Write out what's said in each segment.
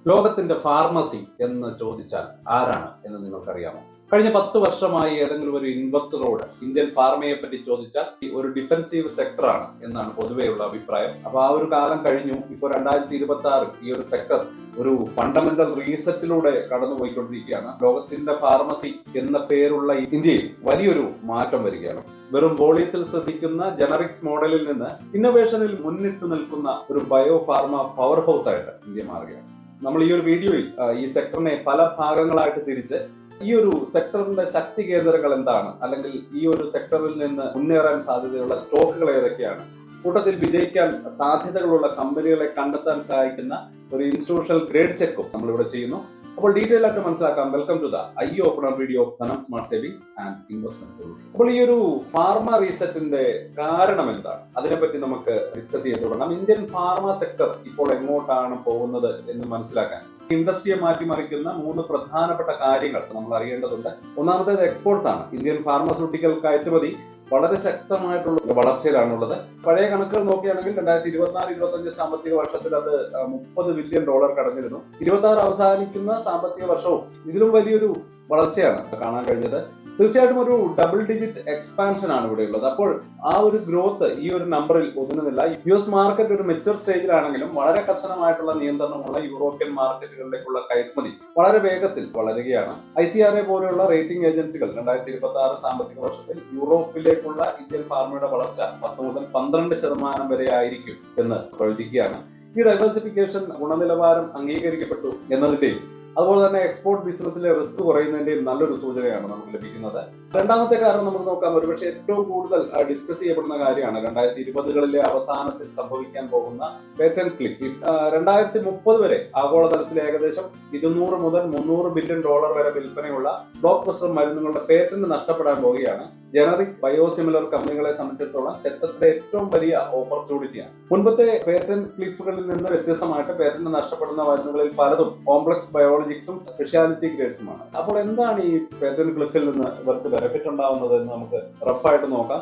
ലോകത്തിന്റെ ഫാർമസി എന്ന് ചോദിച്ചാൽ ആരാണ് എന്ന് നിങ്ങൾക്കറിയാമോ? കഴിഞ്ഞ 10 വർഷമായി ഏതെങ്കിലും ഒരു ഇൻവെസ്റ്ററോട് ഇന്ത്യൻ ഫാർമയെ പറ്റി ചോദിച്ചാൽ ഒരു ഡിഫൻസീവ് സെക്ടറാണ് എന്നാണ് പൊതുവെയുള്ള അഭിപ്രായം. അപ്പൊ ആ ഒരു കാലം കഴിഞ്ഞു. ഇപ്പോൾ 2026 ഈ ഒരു സെക്ടർ ഒരു ഫണ്ടമെന്റൽ റീസെറ്റിലൂടെ കടന്നുപോയിക്കൊണ്ടിരിക്കുകയാണ്. ലോകത്തിന്റെ ഫാർമസി എന്ന പേരുള്ള ഇന്ത്യയിൽ വലിയൊരു മാറ്റം വരികയാണ്. വെറും വോളിയത്തിൽ ശ്രദ്ധിക്കുന്ന ജനറിക്സ് മോഡലിൽ നിന്ന് ഇന്നോവേഷനിൽ മുന്നിട്ട് നിൽക്കുന്ന ഒരു ബയോ ഫാർമ പവർ ഹൗസ് ആയിട്ട് ഇന്ത്യ മാറുകയാണ്. നമ്മൾ ഈ ഒരു വീഡിയോയിൽ ഈ സെക്ടറിനെ പല ഭാഗങ്ങളായിട്ട് തിരിച്ച് ഈ ഒരു സെക്ടറിന്റെ ശക്തി കേന്ദ്രങ്ങൾ എന്താണ്, അല്ലെങ്കിൽ ഈ ഒരു സെക്ടറിൽ നിന്ന് മുന്നേറാൻ സാധ്യതയുള്ള സ്റ്റോക്കുകൾ ഏതൊക്കെയാണ്, കൂട്ടത്തിൽ വിജയിക്കാൻ സാധ്യതകളുള്ള കമ്പനികളെ കണ്ടെത്താൻ സഹായിക്കുന്ന ഒരു ഇൻസ്റ്റിറ്റ്യൂഷണൽ ഗ്രേഡ് ചെക്കും നമ്മളിവിടെ ചെയ്യുന്നു. അപ്പോൾ ഡീറ്റെയിൽ ആയിട്ട് മനസ്സിലാക്കാം. Welcome to the eye opener video of Dhanam smart savings and investment solution. അപ്പോൾ ഈ ഒരു ഫാർമ റീസെറ്റിന്റെ കാരണം എന്താണ്, അതിനെപ്പറ്റി നമുക്ക് ഡിസ്കസ് ചെയ്ത് തുടങ്ങാം. ഇന്ത്യൻ ഫാർമ സെക്ടർ ഇപ്പോൾ എങ്ങോട്ടാണ് പോകുന്നത് എന്ന് മനസ്സിലാക്കാൻ ഇൻഡസ്ട്രിയെ മാറ്റിമറിക്കുന്ന 3 പ്രധാനപ്പെട്ട കാര്യങ്ങൾ നമ്മൾ അറിയേണ്ടതുണ്ട്. ഒന്നാമത്തേത് എക്സ്പോർട്സ് ആണ്. ഇന്ത്യൻ ഫാർമസ്യൂട്ടിക്കൽ കയറ്റുമതി വളരെ ശക്തമായിട്ടുള്ള വളർച്ചയിലാണുള്ളത്. പഴയ കണക്കുകൾ നോക്കുകയാണെങ്കിൽ 2024-25 സാമ്പത്തിക വർഷത്തിൽ അത് $30 ബില്യൺ കടന്നിരുന്നു. 26 അവസാനിക്കുന്ന സാമ്പത്തിക വർഷവും ഇതിലും വലിയൊരു വളർച്ചയാണ് കാണാൻ കഴിഞ്ഞത്. തീർച്ചയായിട്ടും ഒരു ഡബിൾ ഡിജിറ്റ് എക്സ്പാൻഷൻ ആണ് ഇവിടെ ഉള്ളത്. അപ്പോൾ ആ ഒരു ഗ്രോത്ത് ഈ ഒരു നമ്പറിൽ ഒതുങ്ങുന്നില്ല. US മാർക്കറ്റ് ഒരു മെച്ചൂർ സ്റ്റേജിലാണെങ്കിലും വളരെ കർശനമായിട്ടുള്ള നിയന്ത്രണമുള്ള യൂറോപ്യൻ മാർക്കറ്റുകളിലേക്കുള്ള കയറ്റുമതി വളരെ വേഗത്തിൽ വളരുകയാണ്. ICRA പോലെയുള്ള റേറ്റിംഗ് ഏജൻസികൾ 2026 സാമ്പത്തിക വർഷത്തിൽ യൂറോപ്പിലേക്കുള്ള ഇന്ത്യൻ ഫാർമയുടെ വളർച്ച 10 മുതൽ 12% വരെ ആയിരിക്കും എന്ന് പ്രവചിക്കുകയാണ്. ഈ ഡൈവേഴ്സിഫിക്കേഷൻ ഗുണനിലവാരം അംഗീകരിക്കപ്പെട്ടു എന്നതിന്റെയും അതുപോലെ തന്നെ എക്സ്പോർട്ട് ബിസിനസ്സിലെ റിസ്ക് കുറയുന്നതിന്റെയും നല്ലൊരു സൂചനയാണ് നമുക്ക് ലഭിക്കുന്നത്. രണ്ടാമത്തെ കാരണം നമുക്ക് നോക്കാം. ഒരുപക്ഷെ ഏറ്റവും കൂടുതൽ ഡിസ്കസ് ചെയ്യപ്പെടുന്ന കാര്യമാണ് 2020കളിലെ അവസാനത്തിൽ സംഭവിക്കാൻ പോകുന്ന പേറ്റന്റ് ക്ലിഫ്. 2030 വരെ ആഗോളതലത്തിൽ ഏകദേശം 200 മുതൽ 300 ബില്യൺ വരെ വിൽപ്പനയുള്ള ബ്ലോക്ക് ബസ്റ്റർ മരുന്നുകളുടെ പേറ്റന്റ് നഷ്ടപ്പെടാൻ പോവുകയാണ്. ജനറിക് ബയോസിമിലർ കമ്പനികളെ സംബന്ധിച്ചിടത്തോളം ചരിത്രത്തിലെ ഏറ്റവും വലിയ ഓപ്പർച്യൂണിറ്റിയാണ്. മുൻപത്തെ പേറ്റന്റ് ക്ലിഫുകളിൽ നിന്ന് വ്യത്യസ്തമായിട്ട് പേറ്റന്റ് നഷ്ടപ്പെടുന്ന മരുന്നുകളിൽ പലതും കോംപ്ലക്സ് ബയോളജിക്സും സ്പെഷ്യാലിറ്റി ഗ്രേഡ്സുമാണ്. അപ്പോൾ എന്താണ് ഈ പേറ്റന്റ് ക്ലിഫിൽ നിന്ന് ഇവർക്ക് ബെനിഫിറ്റ് ഉണ്ടാവുന്നത് എന്ന് നമുക്ക് റഫായിട്ട് നോക്കാം.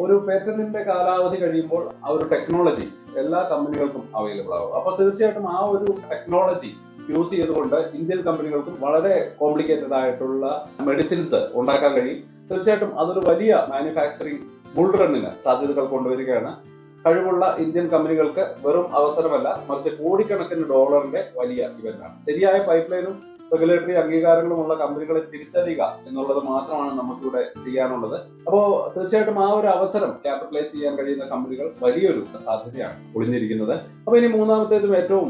ഒരു പേറ്റന്റിന്റെ കാലാവധി കഴിയുമ്പോൾ ആ ഒരു ടെക്നോളജി എല്ലാ കമ്പനികൾക്കും അവൈലബിൾ ആകും. അപ്പോൾ തീർച്ചയായിട്ടും ആ ഒരു ടെക്നോളജി യൂസ് ചെയ്തുകൊണ്ട് ഇന്ത്യൻ കമ്പനികൾക്കും വളരെ കോംപ്ലിക്കേറ്റഡ് ആയിട്ടുള്ള മെഡിസിൻസ് ഉണ്ടാക്കാൻ കഴിയും. തീർച്ചയായിട്ടും അതൊരു വലിയ മാനുഫാക്ചറിംഗ് ബുൾ റണ്ണിന് സാധ്യതകൾ കൊണ്ടുവരികയാണ്. കഴിവുള്ള ഇന്ത്യൻ കമ്പനികൾക്ക് വെറും അവസരമല്ല, മറിച്ച് കോടിക്കണക്കിന് ഡോളറിന്റെ വലിയ ഇവന്റാണ്. ശരിയായ പൈപ്പ് ലൈനും റെഗുലേറ്ററി അംഗീകാരങ്ങളുമുള്ള കമ്പനികളെ തിരിച്ചറിയുക എന്നുള്ളത് മാത്രമാണ് നമുക്കിവിടെ ചെയ്യാനുള്ളത്. അപ്പോൾ തീർച്ചയായിട്ടും ആ ഒരു അവസരം ക്യാപിറ്റലൈസ് ചെയ്യാൻ കഴിയുന്ന കമ്പനികൾ വലിയൊരു സാധ്യതയാണ് ഒളിഞ്ഞിരിക്കുന്നത്. അപ്പൊ ഇനി മൂന്നാമത്തേതും ഏറ്റവും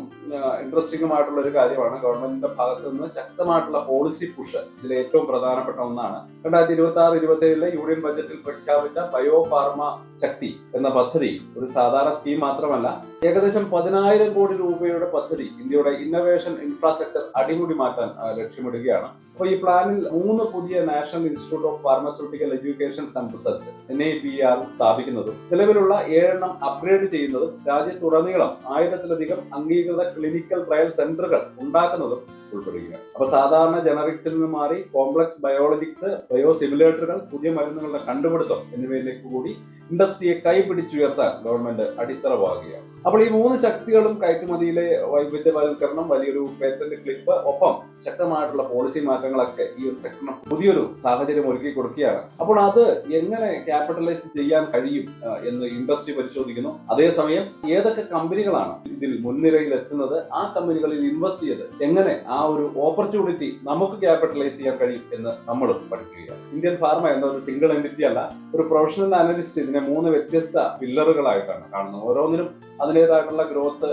ഇൻട്രസ്റ്റിംഗുമായിട്ടുള്ള ഒരു കാര്യമാണ് ഗവൺമെന്റിന്റെ ഭാഗത്ത് നിന്ന് ശക്തമായിട്ടുള്ള പോളിസി പുഷ്. ഇതിൽ ഏറ്റവും പ്രധാനപ്പെട്ട ഒന്നാണ് 2026-27 യൂണിയൻ ബജറ്റിൽ പ്രഖ്യാപിച്ച ബയോ ഫാർമ ശക്തി എന്ന പദ്ധതി. ഒരു സാധാരണ സ്കീം മാത്രമല്ല, ഏകദേശം 10,000 കോടി രൂപയുടെ പദ്ധതി ഇന്ത്യയുടെ ഇന്നോവേഷൻ ഇൻഫ്രാസ്ട്രക്ചർ അടിമുടി മാറ്റാൻ ലക്ഷ്യമിടുകയാണ്. അപ്പോൾ ഈ പ്ലാനിൽ 3 പുതിയ national institute of pharmaceutical education and research NIPR സ്ഥാപിക്കുന്നതും നിലവിലുള്ള 7 അപ്ഗ്രേഡ് ചെയ്യുന്നതും രാജ്യത്തുടനീളം 1000-ലധികം അംഗീകൃത ക്ലിനിക്കൽ ട്രയൽ സെന്ററുകൾ ഉണ്ടാക്കുന്നതും ഉൾപ്പെടുകയാണ്. അപ്പൊ സാധാരണ ജനറിക്സിൽ നിന്ന് മാറി കോംപ്ലക്സ് ബയോളജിക്സ്, ബയോസിമുലേറ്ററുകൾ, പുതിയ മരുന്നുകളുടെ കണ്ടുപിടുത്തം എന്നിവയിലേക്ക് കൂടി ഇൻഡസ്ട്രിയെ കൈപിടിച്ചുയർത്താൻ ഗവൺമെന്റ് അടിത്തറ പാകുകയാണ്. അപ്പോൾ ഈ 3 ശക്തികളും കയറ്റുമതിയിലെ വൈവിധ്യവൽക്കരണം, വലിയൊരു പേറ്റന്റ് ക്ലിഫ്, ഒപ്പം ശക്തമായിട്ടുള്ള പോളിസി മാറ്റങ്ങളൊക്കെ ഈ ഒരു സെക്ടറിന് പുതിയൊരു സാഹചര്യം ഒരുക്കി കൊടുക്കുകയാണ്. അപ്പോൾ അത് എങ്ങനെ ക്യാപിറ്റലൈസ് ചെയ്യാൻ കഴിയും എന്ന് ഇൻഡസ്ട്രി പരിശോധിക്കുന്നു. അതേസമയം ഏതൊക്കെ കമ്പനികളാണ് ഇതിൽ മുൻനിരയിൽ എത്തുന്നത്, ആ കമ്പനികളിൽ ഇൻവെസ്റ്റ് ചെയ്ത് എങ്ങനെ ആ ഒരു ഓപ്പർച്യൂണിറ്റി നമുക്ക് ക്യാപിറ്റലൈസ് ചെയ്യാൻ കഴിയും എന്ന് നമ്മളും പഠിക്കുകയാണ്. ഇന്ത്യൻ ഫാർമ എന്ന ഒരു സിംഗിൾ എൻറ്റിറ്റി അല്ല, ഒരു പ്രൊഫഷണൽ അനലിസ്റ്റ് ഇതിനെ 3 വ്യത്യസ്ത പില്ലറുകളായിട്ടാണ് കാണുന്നത്. ഓരോന്നിനും അതിൻ്റെതായിട്ടുള്ള ഗ്രോത്ത്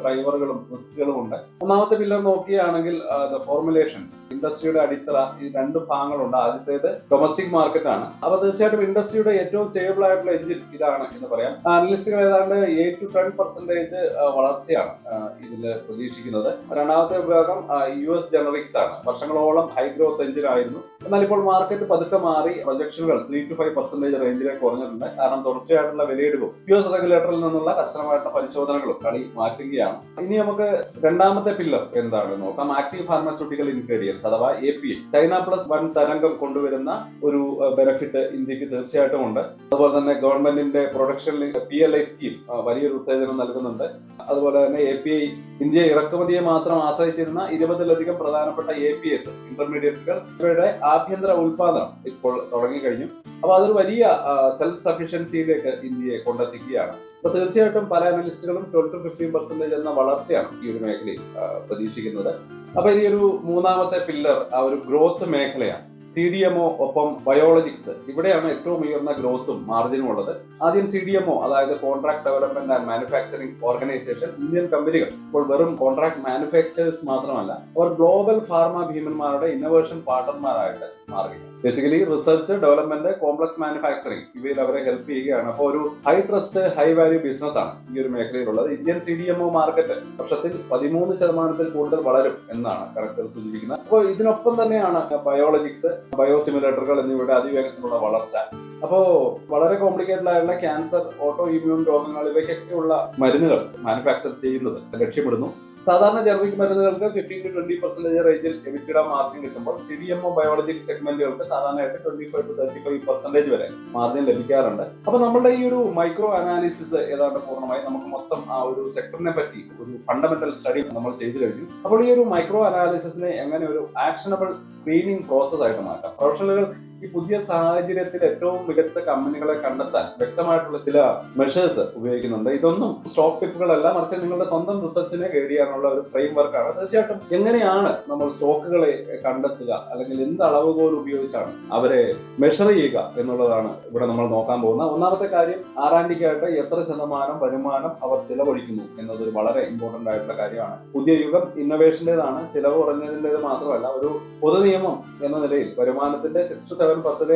ഡ്രൈവറുകളും റിസ്കുകളും ഉണ്ട്. ഒന്നാമത്തെ പില്ലർ നോക്കുകയാണെങ്കിൽ ഫോർമുലേഷൻസ്, ഇൻഡസ്ട്രിയുടെ അടിത്തറ. ഈ 2 ഭാഗങ്ങളുണ്ട്. ആദ്യത്തേത് ഡൊമസ്റ്റിക് മാർക്കറ്റ് ആണ്. അപ്പൊ തീർച്ചയായിട്ടും ഇൻഡസ്ട്രിയുടെ ഏറ്റവും സ്റ്റേബിൾ ആയിട്ടുള്ള എഞ്ചിൻ ഇതാണ് എന്ന് പറയാം. അനലിസ്റ്റുകൾ ഏതാണ്ട് 8-10% വളർച്ചയാണ് ഇതിൽ പ്രതീക്ഷിക്കുന്നത്. രണ്ടാമത്തെ വിഭാഗം US ജനറിക്സ് ആണ്. വർഷങ്ങളോളം ഹൈ ഗ്രോത്ത് എഞ്ചിൻ ആയിരുന്നു. എന്നാൽ ഇപ്പോൾ മാർക്കറ്റ് പതുക്കെ മാറി പ്രൊജക്ഷനുകൾ 3-5% റേഞ്ചിലേക്ക് കുറഞ്ഞിട്ടുണ്ട്. കാരണം തുടർച്ചയായിട്ടുള്ള വിലയിടിവും US റെഗുലേറ്ററിൽ നിന്നുള്ള കർശനമായിട്ടുള്ള പരിശോധനകളും കളി മാറ്റുകയാണ്. ഇനി നമുക്ക് രണ്ടാമത്തെ പില്ലർ എന്താണെന്ന് നോക്കാം. ആക്റ്റീവ് ഫാർമസ്യൂട്ടിക്കൽ ഇൻഗ്രീഡിയൻസ് അഥവാ API. China+1 തരംഗം കൊണ്ടുവരുന്ന ഒരു ബെനിഫിറ്റ് ഇന്ത്യക്ക് തീർച്ചയായിട്ടും ഉണ്ട്. അതുപോലെ തന്നെ ഗവൺമെന്റിന്റെ പ്രൊഡക്ഷനിൽ PLI സ്കീം വലിയൊരു ഉത്തേജനം നൽകുന്നുണ്ട്. അതുപോലെ തന്നെ API ഇന്ത്യ ഇറക്കുമതിയെ മാത്രം ആശ്രയിച്ചിരുന്ന 20-ലധികം പ്രധാനപ്പെട്ട APIs ഇന്റർമീഡിയറ്റുകൾ ഇവയുടെ ആഭ്യന്തര ഉൽപാദനം ഇപ്പോൾ തുടങ്ങിക്കഴിഞ്ഞു. അപ്പൊ അതൊരു വലിയ സെൽഫ് സഫിഷ്യൻസിയിലേക്ക് ഇന്ത്യയെ കൊണ്ടെത്തിക്കുകയാണ്. അപ്പൊ തീർച്ചയായിട്ടും പല അനലിസ്റ്റുകളും 12-15% എന്ന വളർച്ചയാണ് ഈ ഒരു മേഖലയിൽ പ്രതീക്ഷിക്കുന്നത്. അപ്പൊ ഇനി ഒരു മൂന്നാമത്തെ പില്ലർ ആ ഒരു ഗ്രോത്ത് മേഖലയാണ്. CDMO ഒപ്പം ബയോളജിക്സ്, ഇവിടെയാണ് ഏറ്റവും ഉയർന്ന ഗ്രോത്തും മാർജിനും ഉള്ളത്. ആദ്യം CDMO, അതായത് contract development and manufacturing organisation. Indian കമ്പനികൾ ഇപ്പോൾ വെറും കോൺട്രാക്ട് മാനുഫാക്ചേഴ്സ് മാത്രമല്ല, അവർ ഗ്ലോബൽ ഫാർമ ഭീമന്മാരുടെ ഇന്നോവേഷൻ പാർട്ണർമാരായിട്ട് മാറുകയാണ്. Basically research, development, complex manufacturing ഇവയിൽ അവരെ ഹെൽപ്പ് ചെയ്യുകയാണ്. അപ്പോൾ ഒരു high trust, high value business ആണ് ഈ ഒരു മേഖലയിലുള്ളത്. ഇന്ത്യൻ CDMO മാർക്കറ്റ് വർഷത്തിൽ 13% കൂടുതൽ വളരും എന്നാണ് കണക്കുകൾ സൂചിപ്പിക്കുന്നത്. അപ്പോൾ ഇതിനൊപ്പം തന്നെയാണ് ബയോളജിക്സ്, ബയോസിമുലേറ്ററുകൾ എന്നിവയുടെ അതിവേഗത്തിലുള്ള വളർച്ച. അപ്പോ വളരെ കോംപ്ലിക്കേറ്റഡ് ആയിട്ടുള്ള ക്യാൻസർ, ഓട്ടോ ഇമ്മ്യൂൺ രോഗങ്ങൾ ഇവയ്ക്കൊക്കെയുള്ള മരുന്നുകൾ മാനുഫാക്ചർ ചെയ്യുന്നത് ലക്ഷ്യമിടുന്നു. സാധാരണ ജനറിക് മരുന്നുകൾക്ക് 15-20% റേഞ്ചിൽ എബിറ്റിഡ മാർജിൻ കിട്ടുമ്പോൾ CDMO ബയോളജിക് സെഗ്മെന്റുകൾക്ക് സാധാരണയായിട്ട് 25-35% വരെ മാർജിൻ ലഭിക്കാറുണ്ട്. അപ്പൊ നമ്മളുടെ ഈ ഒരു മൈക്രോ അനാലിസിസ് ഏതാണ്ട് പൂർണ്ണമായി നമുക്ക് മൊത്തം ആ ഒരു സെക്ടറിനെ പറ്റി ഒരു ഫണ്ടമെന്റൽ സ്റ്റഡി നമ്മൾ ചെയ്തു കഴിഞ്ഞു. അപ്പോൾ ഈ ഒരു മൈക്രോ അനാലിസിസിനെ എങ്ങനെ ഒരു ആക്ഷനബിൾ സ്ക്രീനിങ് പ്രോസസ് ആയിട്ട് മാറ്റാം? പ്രൊഫഷണലുകൾ ഈ പുതിയ സാഹചര്യത്തിൽ ഏറ്റവും മികച്ച കമ്പനികളെ കണ്ടെത്താൻ വ്യക്തമായിട്ടുള്ള ചില മെഷേഴ്സ് ഉപയോഗിക്കുന്നുണ്ട്. ഇതൊന്നും സ്റ്റോക്ക് ടിപ്പുകളല്ല, മറിച്ച് നിങ്ങളുടെ സ്വന്തം റിസർച്ചിനെ ഗൈഡ് ചെയ്യാനുള്ള ഒരു ഫ്രെയിം വർക്കാണ്. തീർച്ചയായിട്ടും എങ്ങനെയാണ് നമ്മൾ സ്റ്റോക്കുകളെ കണ്ടെത്തുക, അല്ലെങ്കിൽ എന്ത് അളവുകോൽ ഉപയോഗിച്ചാണ് അവരെ മെഷർ ചെയ്യുക എന്നുള്ളതാണ് ഇവിടെ നമ്മൾ നോക്കാൻ പോകുന്നത്. ഒന്നാമത്തെ കാര്യം, R&Dക്കായിട്ട് എത്ര ശതമാനം വരുമാനം അവർ ചിലവഴിക്കുന്നു എന്നതൊരു വളരെ ഇമ്പോർട്ടന്റ് ആയിട്ടുള്ള കാര്യമാണ്. പുതിയ യുഗം ഇന്നോവേഷന്റേതാണ്, ചിലവ് കുറഞ്ഞതിൻ്റെത് മാത്രമല്ല. ഒരു പൊതുനിയമം എന്ന നിലയിൽ വരുമാനത്തിന്റെ 6-7%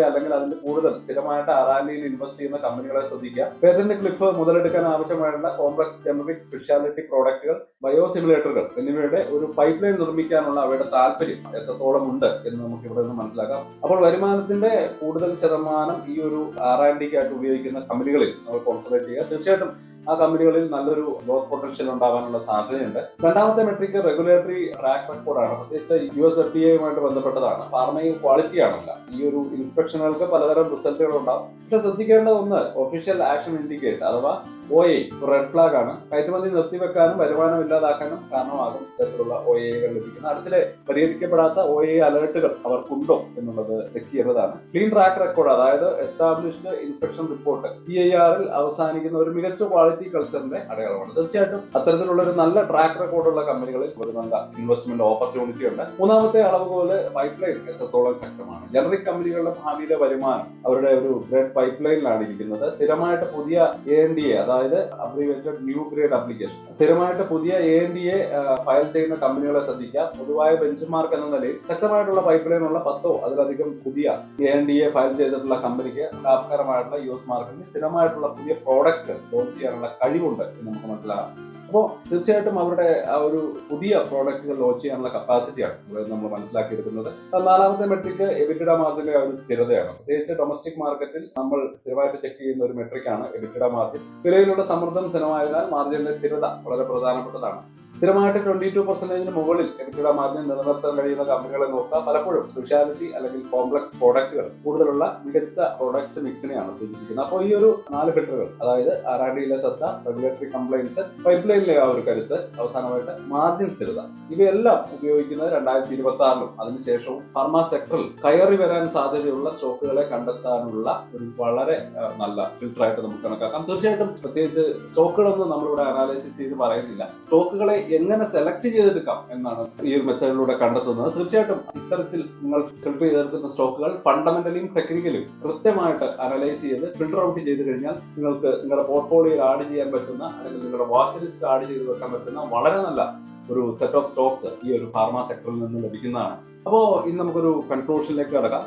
അല്ലെങ്കിൽ അതിന്റെ കൂടുതൽ സ്ഥിരമായിട്ട് R&Dയിൽ ഇൻവെസ്റ്റ് ചെയ്യുന്ന കമ്പനികളെ ശ്രദ്ധിക്കുക. പേറ്റന്റ് ക്ലിഫ് മുതലെടുക്കാൻ ആവശ്യമായിട്ടുള്ള കോംപ്ലക്സ് ജനറിക് സ്പെഷ്യാലിറ്റി പ്രോഡക്റ്റുകൾ, ബയോസിമുലേറ്ററുകൾ എന്നിവയുടെ ഒരു പൈപ്പ് ലൈൻ നിർമ്മിക്കാനുള്ള അവരുടെ താല്പര്യം എത്രത്തോളം ഉണ്ട് എന്ന് നമുക്ക് ഇവിടെ നിന്ന് മനസ്സിലാക്കാം. അപ്പോൾ വരുമാനത്തിന്റെ കൂടുതൽ ശതമാനം ഈ ഒരു R&Dക്കായിട്ട് ഉപയോഗിക്കുന്ന കമ്പനികളിൽ നമ്മൾ കോൺസെൻട്രേറ്റ് ചെയ്യുക. തീർച്ചയായിട്ടും ആ കമ്പനികളിൽ നല്ലൊരു ഗ്രോത്ത് പൊട്ടൻഷ്യൽ ഉണ്ടാവാനുള്ള സാധ്യതയുണ്ട്. രണ്ടാമത്തെ മെട്രിക് റെഗുലേറ്ററി ട്രാക്ക് റെക്കോർഡാണ്. പ്രത്യേകിച്ച് US FDA ബന്ധപ്പെട്ടതാണ്. ഫാർമയിൽ ക്വാളിറ്റി ആണല്ല. ഈ ഒരു ഇൻസ്പെക്ഷനുകൾക്ക് പലതരം റിസൾട്ടുകൾ ഉണ്ടാവും. പക്ഷെ ശ്രദ്ധിക്കേണ്ട ഒന്ന്, ഒഫീഷ്യൽ ആക്ഷൻ ഇൻഡിക്കേറ്റ് അഥവാ OA റെഡ് ഫ്ലാഗ് ആണ്. കയറ്റുമതി നിർത്തിവെക്കാനും വരുമാനം ഇല്ലാതാക്കാനും കാരണമാകും ഇത്തരത്തിലുള്ള OAകൾ ലഭിക്കുന്നത്. അടുത്തിടെ പരിഹരിക്കപ്പെടാത്ത OA അലേർട്ടുകൾ അവർക്കുണ്ടോ എന്നുള്ളത് ചെക്ക് ചെയ്യേണ്ടതാണ്. ക്ലീൻ ട്രാക്ക് റെക്കോർഡ്, അതായത് എസ്റ്റാബ്ലിഷ്ഡ് ഇൻസ്പെക്ഷൻ റിപ്പോർട്ട്, PIRൽ അവസാനിക്കുന്ന ഒരു മികച്ച ക്വാളിറ്റി കൾച്ചറിന്റെ അടയാളമാണ്. തീർച്ചയായിട്ടും അത്തരത്തിലുള്ള ഒരു നല്ല ട്രാക്ക് റെക്കോർഡുള്ള കമ്പനികളിൽ ഒരു നല്ല ഇൻവെസ്റ്റ്മെന്റ് ഓപ്പർച്യൂണിറ്റി ഉണ്ട്. മൂന്നാമത്തെ അളവുപോലെ പൈപ്പ് ലൈൻ എത്രത്തോളം ശക്തമാണ്. ജനറിക് കമ്പനികളുടെ ഭാവിയിലെ വരുമാനം അവരുടെ ഒരു ഗ്രേഡ് പൈപ്പ് ലൈനിലാണ് ഇരിക്കുന്നത്. സ്ഥിരമായിട്ട് പുതിയ ANDA, അതായത് അബ്രിവേറ്റഡ് ന്യൂ ഗ്രേഡ് ആപ്ലിക്കേഷൻ, സ്ഥിരമായിട്ട് പുതിയ ANDA ഫയൽ ചെയ്യുന്ന കമ്പനികളെ ശ്രദ്ധിക്കുക. പൊതുവായ ബെഞ്ച് മാർക്ക് എന്ന നിലയിൽ ശക്തമായിട്ടുള്ള പൈപ്പ് ലൈനുള്ള 10 അതിലധികം പുതിയ ANDA ഫയൽ ചെയ്തിട്ടുള്ള കമ്പനിക്ക് ലാഭകരമായിട്ടുള്ള US മാർക്കറ്റിൽ സ്ഥിരമായിട്ടുള്ള പുതിയ പ്രോഡക്റ്റ് ലോഞ്ച് ചെയ്യാനുള്ള കഴിവുണ്ട് എന്ന് നമുക്ക് മനസ്സിലാക്കാം. അപ്പോൾ തീർച്ചയായിട്ടും അവരുടെ ആ ഒരു പുതിയ പ്രോഡക്റ്റുകൾ ലോഞ്ച് ചെയ്യാനുള്ള കപ്പാസിറ്റിയാണ് ഇവിടെ നമ്മൾ മനസ്സിലാക്കിയെടുക്കുന്നത്. നാലാമത്തെ മെട്രിക് എബിറ്റിഡ മാർജിന്റെ ഒരു സ്ഥിരതയാണ്. പ്രത്യേകിച്ച് ഡൊമസ്റ്റിക് മാർക്കറ്റിൽ നമ്മൾ സ്ഥിരമായിട്ട് ചെക്ക് ചെയ്യുന്ന ഒരു മെട്രിക്കാണ് എബിറ്റിഡ മാർജിൻ. വിലയിലുള്ള സമ്മർദ്ദം സ്ഥിരമായതിനാൽ മാർജിന്റെ സ്ഥിരത വളരെ പ്രധാനപ്പെട്ടതാണ്. സ്ഥിരമായിട്ട് 22% മുകളിൽ എബിറ്റിഡ മാർജിൻ നിലനിർത്താൻ കഴിയുന്ന കമ്പനികളെ നോക്കുക. പലപ്പോഴും സ്പെഷ്യാലിറ്റി അല്ലെങ്കിൽ കോംപ്ലക്സ് പ്രോഡക്റ്റുകൾ കൂടുതലുള്ള മികച്ച പ്രോഡക്ട്സ് മിക്സിനെയാണ് സൂചിപ്പിക്കുന്നത്. അപ്പോൾ ഈ ഒരു 4 ഫിൽറ്ററുകൾ, അതായത് R&Dയിലെ ശ്രദ്ധ, റെഗുലേറ്ററി കംപ്ലയൻസ്, പൈപ്പ് ലൈനിലെ ആ ഒരു കരുത്ത്, അവസാനമായിട്ട് മാർജിൻ സ്ഥിരത, ഇവയെല്ലാം ഉപയോഗിക്കുന്നത് 2026-ലും അതിനുശേഷവും ഫാർമ സെക്ടറിൽ കയറി വരാൻ സാധ്യതയുള്ള സ്റ്റോക്കുകളെ കണ്ടെത്താനുള്ള ഒരു വളരെ നല്ല ഫിൽറ്ററായിട്ട് നമുക്ക് കണക്കാക്കാം. തീർച്ചയായിട്ടും പ്രത്യേകിച്ച് സ്റ്റോക്കുകളൊന്നും നമ്മളിവിടെ അനാലിസിസ് ചെയ്ത് പറയുന്നില്ല. സ്റ്റോക്കുകളെ എങ്ങനെ സെലക്ട് ചെയ്തെടുക്കാം എന്നാണ് ഈ ഒരു മെത്തേഡിലൂടെ കണ്ടെത്തുന്നത്. തീർച്ചയായിട്ടും ഇത്തരത്തിൽ നിങ്ങൾ ഫിൽട്ടർ ചെയ്തെടുക്കുന്ന സ്റ്റോക്കുകൾ ഫണ്ടമെന്റലിയും ടെക്നിക്കലും കൃത്യമായിട്ട് അനലൈസ് ചെയ്ത് ഫിൽട്ടർ ഔട്ട് ചെയ്ത് കഴിഞ്ഞാൽ നിങ്ങൾക്ക് നിങ്ങളുടെ പോർട്ട്ഫോളിയോയിൽ ആഡ് ചെയ്യാൻ പറ്റുന്ന, അല്ലെങ്കിൽ നിങ്ങളുടെ വാച്ച് ലിസ്റ്റ് ആഡ് ചെയ്ത് വെക്കാൻ പറ്റുന്ന വളരെ നല്ല ഒരു സെറ്റ് ഓഫ് സ്റ്റോക്സ് ഈ ഒരു ഫാർമ സെക്ടറിൽ നിന്ന് ലഭിക്കുന്നതാണ്. അപ്പോൾ ഇന്ന് നമുക്കൊരു കൺക്ലൂഷനിലേക്ക് കടക്കാം.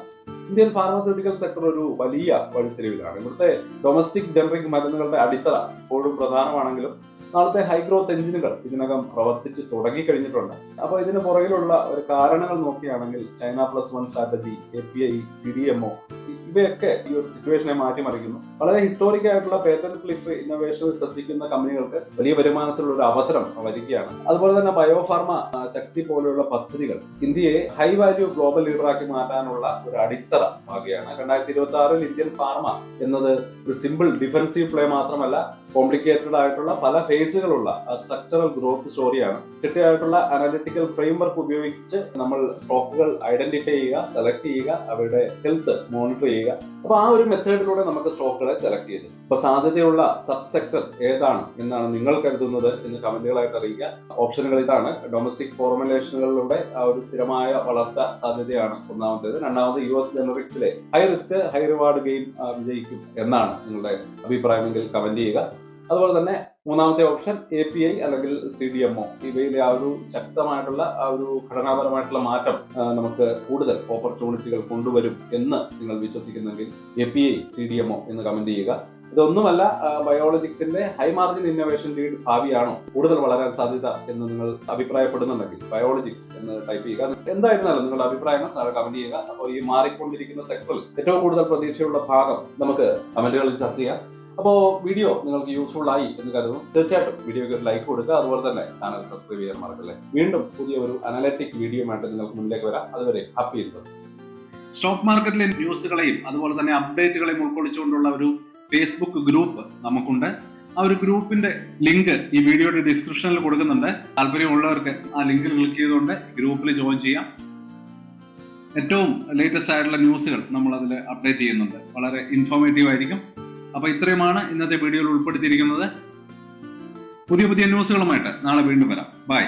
ഇന്ത്യൻ ഫാർമസ്യൂട്ടിക്കൽ സെക്ടർ ഒരു വലിയ വഴിത്തിരിവിലാണ്. ഇവിടുത്തെ ഡൊമസ്റ്റിക് ജനറിക് മരുന്നുകളുടെ അടിത്തറ ഇപ്പോഴും പ്രധാനമാണെങ്കിലും നാളത്തെ ഹൈ ഗ്രോത്ത് എഞ്ചിനുകൾ ഇതിനകം പ്രവർത്തിച്ച് തുടങ്ങിക്കഴിഞ്ഞിട്ടുണ്ട്. അപ്പോൾ ഇതിന് പുറകിലുള്ള ഒരു കാരണങ്ങൾ നോക്കുകയാണെങ്കിൽ China+1 സ്ട്രാറ്റജി, API, CDMO, ഇവയൊക്കെ ഈ ഒരു സിറ്റുവേഷനെ മാറ്റിമറിക്കുന്നു. വളരെ ഹിസ്റ്റോറിക് ആയിട്ടുള്ള പേറ്റന്റ് ക്ലിഫ് ഇന്നോവേഷൻ ശ്രദ്ധിക്കുന്ന കമ്പനികൾക്ക് വലിയ വരുമാനത്തിലുള്ള ഒരു അവസരം വരികയാണ്. അതുപോലെ തന്നെ ബയോഫാർമ ശക്തി പോലെയുള്ള പദ്ധതികൾ ഇന്ത്യയെ ഹൈ വാല്യൂ ഗ്ലോബൽ ലീഡറാക്കി മാറ്റാനുള്ള ഒരു അടിത്തറ ആകുകയാണ്. 2026 ഇന്ത്യൻ ഫാർമ എന്നത് ഒരു സിമ്പിൾ ഡിഫൻസീവ് പ്ലേ മാത്രമല്ല, കോംപ്ലിക്കേറ്റഡ് ആയിട്ടുള്ള പല ഫേസുകളുള്ള സ്ട്രക്ചറൽ ഗ്രോത്ത് സ്റ്റോറിയാണ്. ചിട്ടയായിട്ടുള്ള അനലിറ്റിക്കൽ ഫ്രെയിംവർക്ക് ഉപയോഗിച്ച് നമ്മൾ സ്റ്റോക്കുകൾ ഐഡന്റിഫൈ ചെയ്യുക, സെലക്ട് ചെയ്യുക, അവരുടെ ഹെൽത്ത് മോണിറ്റർ ചെയ്യുക. അപ്പൊ ആ ഒരു മെത്തേഡിലൂടെ നമുക്ക് സ്റ്റോക്കുകളെ സെലക്ട് ചെയ്തു. അപ്പൊ സാധ്യതയുള്ള സബ് സെക്ടർ ഏതാണ് എന്നാണ് നിങ്ങൾ കരുതുന്നത് എന്ന് കമന്റുകളായിട്ട് അറിയിക്കുക. ഓപ്ഷനുകൾ ഇതാണ്. ഡൊമസ്റ്റിക് ഫോർമുലേഷനുകളിലൂടെ ആ ഒരു സ്ഥിരമായ വളർച്ച സാധ്യതയാണ് ഒന്നാമത്തേത്. രണ്ടാമത് US ജനറിക്സിലെ high risk high reward game വിജയിക്കും എന്നാണ് നിങ്ങളുടെ അഭിപ്രായമെങ്കിൽ കമന്റ് ചെയ്യുക. അതുപോലെ തന്നെ മൂന്നാമത്തെ ഓപ്ഷൻ API അല്ലെങ്കിൽ CDMO, ഇവയിലെ ആ ഒരു ശക്തമായിട്ടുള്ള ആ ഒരു ഘടനാപരമായിട്ടുള്ള മാറ്റം നമുക്ക് കൂടുതൽ ഓപ്പർച്യൂണിറ്റികൾ കൊണ്ടുവരും എന്ന് നിങ്ങൾ വിശ്വസിക്കുന്നെങ്കിൽ API CDMO എന്ന് കമന്റ് ചെയ്യുക. ഇതൊന്നുമല്ല, ബയോളജിക്സിന്റെ ഹൈ മാർജിൻ ഇന്നോവേഷൻ ലീഡ് ഭാവിയാണോ കൂടുതൽ വളരാൻ സാധ്യത എന്ന് നിങ്ങൾ അഭിപ്രായപ്പെടുന്നുണ്ടെങ്കിൽ ബയോളജിക്സ് എന്ന് ടൈപ്പ് ചെയ്യുക. എന്തായിരുന്നാലും നിങ്ങളുടെ അഭിപ്രായങ്ങൾ താഴെ കമന്റ് ചെയ്യുക. അപ്പോൾ ഈ മാറിക്കൊണ്ടിരിക്കുന്ന സെക്ടറിൽ ഏറ്റവും കൂടുതൽ പ്രതീക്ഷയുള്ള ഭാഗം നമുക്ക് കമന്റുകളിൽ ചർച്ച ചെയ്യാം. അപ്പോൾ വീഡിയോ നിങ്ങൾക്ക് യൂസ്ഫുൾ ആയി എന്ന് കരുതുന്നു. തീർച്ചയായിട്ടും വീഡിയോക്ക് ഒരു ലൈക്ക് കൊടുക്കുക. അതുപോലെ തന്നെ ചാനൽ സബ്സ്ക്രൈബ് ചെയ്യാൻ മറക്കല്ലേ. വീണ്ടും പുതിയ ഒരു അനലറ്റിക് വീഡിയോ ആയിട്ട് നിങ്ങൾക്ക് മുന്നിലേക്ക് വരാം. അതുവരെ ഹാപ്പി ഇൻവെസ്റ്റ്. സ്റ്റോക്ക് മാർക്കറ്റിലെ ന്യൂസുകളെയും അതുപോലെ തന്നെ അപ്ഡേറ്റുകളെയും ഉൾക്കൊള്ളിച്ചുകൊണ്ടുള്ള ഒരു ഫേസ്ബുക്ക് ഗ്രൂപ്പ് നമുക്കുണ്ട്. ആ ഒരു ഗ്രൂപ്പിന്റെ ലിങ്ക് ഈ വീഡിയോയുടെ ഡിസ്ക്രിപ്ഷനിൽ കൊടുക്കുന്നുണ്ട്. താല്പര്യമുള്ളവർക്ക് ആ ലിങ്കിൽ ക്ലിക്ക് ചെയ്തുകൊണ്ട് ഗ്രൂപ്പിൽ ജോയിൻ ചെയ്യാം. ഏറ്റവും ലേറ്റസ്റ്റ് ആയിട്ടുള്ള ന്യൂസുകൾ നമ്മൾ അതിൽ അപ്ഡേറ്റ് ചെയ്യുന്നുണ്ട്. വളരെ ഇൻഫോർമേറ്റീവ് ആയിരിക്കും. അപ്പോൾ ഇത്രയുമാണ് ഇന്നത്തെ വീഡിയോയിൽ ഉൾപ്പെടുത്തിയിരിക്കുന്നത്. പുതിയ ന്യൂസുകളുമായിട്ട് നാളെ വീണ്ടും വരാം. ബൈ.